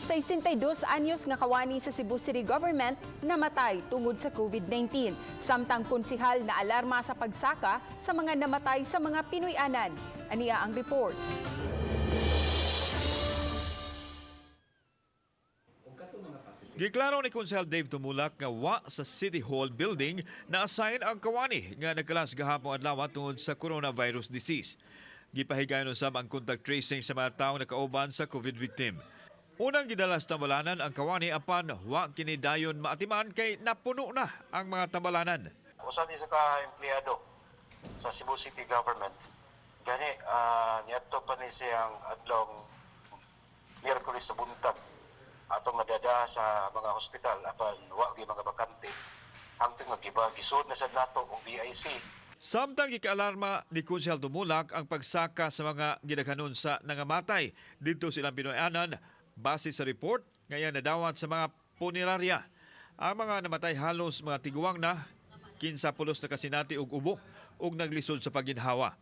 62 anyos nga kawani sa Cebu City Government namatay tungod sa COVID-19. Samtang konsihal na alarma sa pagsaka sa mga namatay sa mga Pinoy-anan. Aniya ang report. Giklaro ni Konsehal Dave Tumulak nga wa sa City Hall building na assign ang kawani nga nagkalas gahapon adlaw tungod sa coronavirus disease. Gipahigayon usab ang contact tracing sa mga tawo nakauban sa COVID victim. Unang gidalas tambalanan ang kawani apan wa kini dayon maatiman kay napuno na ang mga tambalanan. Usa ni sa ka-empleyado sa Cebu City Government. Gani niadto pa ni siyang adlong Miyerkules sa buntag atong nadada sa mga hospital apan wa gyud mga bakante hangtod nga gisud na sad nato og BIC. Samtang gikaalarma ni Konsehal Tumulak ang pagsaka sa mga gidaghanon sa nangamatay dito silang Pinoy-anan base sa report ngayon nadawat sa mga punerarya. Ang mga namatay halos mga tiguang na 15 na kasinati og ubo ug naglisod sa paginhawa.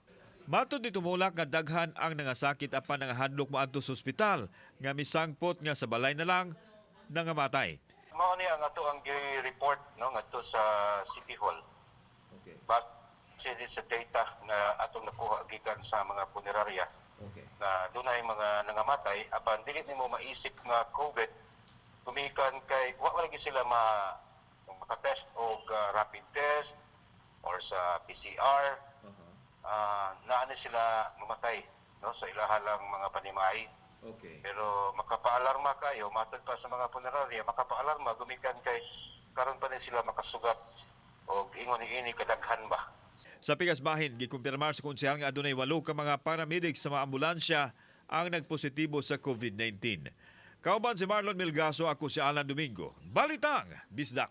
Matod ni Tumulak nga daghan ang nangasakit apan nangahadlok moadto sa ospital nga misangpot nga sa balay na lang nangamatay. Mao ni ang ato ang report no ngadto sa City Hall. Okay. Base sa data na atong nakuha gikan sa mga punerarya. Okay. Na dunay mga nangamatay apan dili nimo maisip nga COVID gumikan kay wa lagi sila makatest og rapid test or sa PCR. Naano sila mamatay no sa ilahalang mga panimay. Okay. Pero makapaalarma kayo matod pa sa mga punerarya makapaalarma gumikan kay karon pa ni sila makasugat og ingon ini kadaghan ba. Sa Pigasbahin, gikumpirmar sa konsehal nga adunay 8 ka mga paramedics sa mga ambulansya ang nagpositibo sa COVID-19. Kauban si Marlon Milgaso, ako si Alan Domingo. Balitang Bisdak.